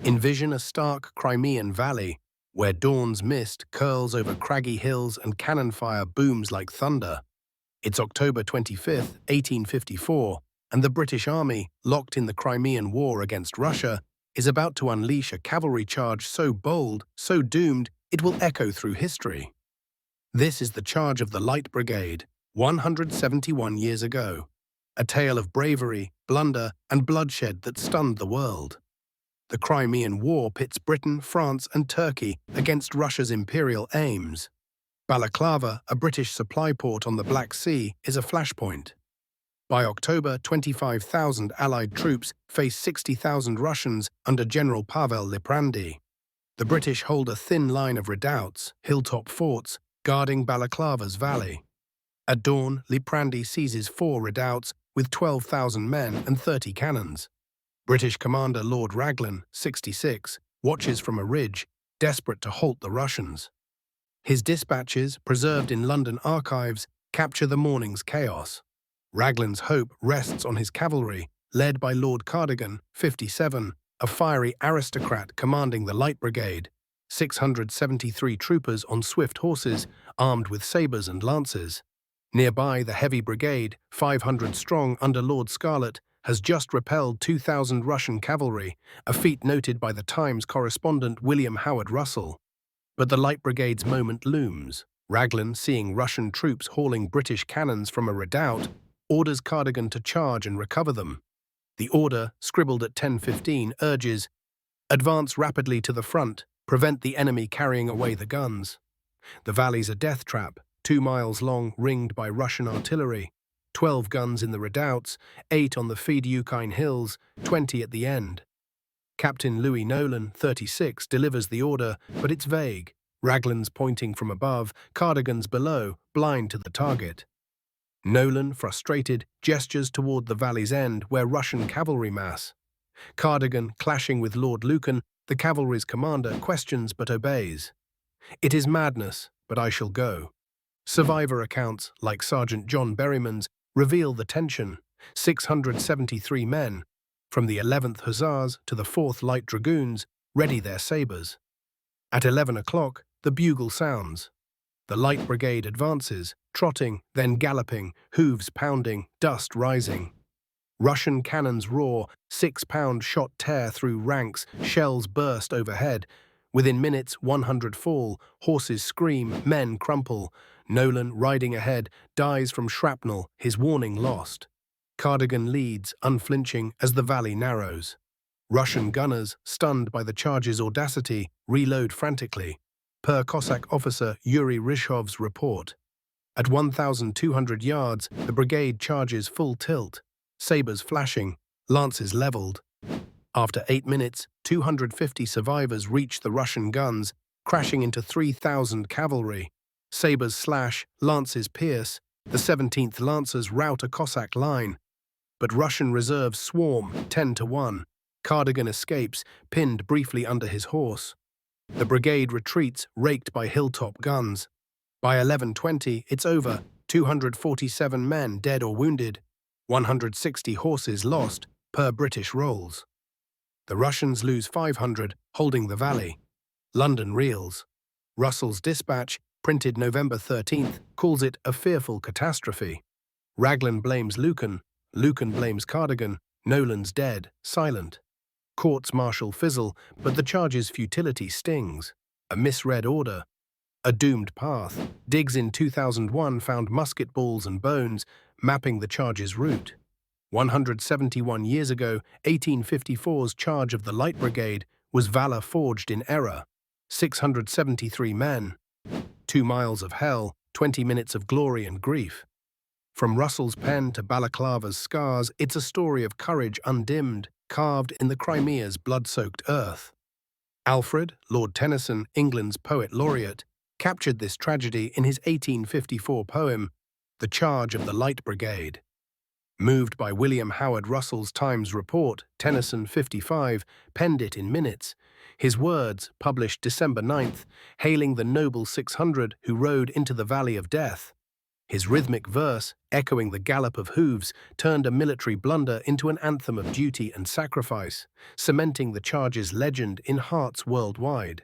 Envision a stark Crimean valley, where dawn's mist curls over craggy hills and cannon fire booms like thunder. It's October 25th, 1854, and the British Army, locked in the Crimean War against Russia, is about to unleash a cavalry charge so bold, so doomed, it will echo through history. This is the charge of the Light Brigade, 171 years ago. A tale of bravery, blunder, and bloodshed that stunned the world. The Crimean War pits Britain, France, and Turkey against Russia's imperial aims. Balaclava, a British supply port on the Black Sea, is a flashpoint. By October, 25,000 Allied troops face 60,000 Russians under General Pavel Liprandi. The British hold a thin line of redoubts, hilltop forts, guarding Balaclava's valley. At dawn, Liprandi seizes 4 redoubts with 12,000 men and 30 cannons. British commander Lord Raglan, 66, watches from a ridge, desperate to halt the Russians. His dispatches, preserved in London archives, capture the morning's chaos. Raglan's hope rests on his cavalry, led by Lord Cardigan, 57, a fiery aristocrat commanding the Light Brigade, 673 troopers on swift horses, armed with sabres and lances. Nearby, the Heavy Brigade, 500 strong under Lord Scarlett, has just repelled 2,000 Russian cavalry, a feat noted by the Times correspondent William Howard Russell. But the Light Brigade's moment looms. Raglan, seeing Russian troops hauling British cannons from a redoubt, orders Cardigan to charge and recover them. The order, scribbled at 10:15, urges, "Advance rapidly to the front, prevent the enemy carrying away the guns." The valley's a death trap, 2 miles long, ringed by Russian artillery. 12 guns in the redoubts, 8 on the Feed-Yukine Hills, 20 at the end. Captain Louis Nolan, 36, delivers the order, but it's vague. Raglan's pointing from above, Cardigan's below, blind to the target. Nolan, frustrated, gestures toward the valley's end, where Russian cavalry mass. Cardigan, clashing with Lord Lucan, the cavalry's commander, questions but obeys. "It is madness, but I shall go." Survivor accounts, like Sergeant John Berryman's, reveal the tension. 673 men, from the 11th Hussars to the 4th Light Dragoons, ready their sabres. At 11 o'clock, the bugle sounds. The Light Brigade advances, trotting, then galloping, hooves pounding, dust rising. Russian cannons roar, 6-pound shot tear through ranks, shells burst overhead. Within minutes, 100 fall, horses scream, men crumple. Nolan, riding ahead, dies from shrapnel, his warning lost. Cardigan leads, unflinching, as the valley narrows. Russian gunners, stunned by the charge's audacity, reload frantically. Per Cossack officer Yuri Ryshov's report. At 1,200 yards, the brigade charges full tilt, sabres flashing, lances leveled. After 8 minutes, 250 survivors reach the Russian guns, crashing into 3,000 cavalry. Sabres slash, lances pierce, the 17th Lancers rout a Cossack line. But Russian reserves swarm, 10-1. Cardigan escapes, pinned briefly under his horse. The brigade retreats, raked by hilltop guns. By 11:20, it's over, 247 men dead or wounded, 160 horses lost, per British rolls. The Russians lose 500, holding the valley. London reels. Russell's dispatch, printed November 13th, calls it a fearful catastrophe. Raglan blames Lucan, Lucan blames Cardigan, Nolan's dead, silent. Courts-martial fizzle, but the charge's futility stings. A misread order. A doomed path. Digs in 2001 found musket balls and bones, mapping the charge's route. 171 years ago, 1854's charge of the Light Brigade was valor forged in error. 673 men. 2 miles of hell, 20 minutes of glory and grief. From Russell's pen to Balaclava's scars, it's a story of courage undimmed, carved in the Crimea's blood-soaked earth. Alfred, Lord Tennyson, England's poet laureate, captured this tragedy in his 1854 poem, The Charge of the Light Brigade. Moved by William Howard Russell's Times report, Tennyson, 55, penned it in minutes. His words, published December 9th, hailing the noble 600 who rode into the Valley of Death. His rhythmic verse, echoing the gallop of hooves, turned a military blunder into an anthem of duty and sacrifice, cementing the charge's legend in hearts worldwide.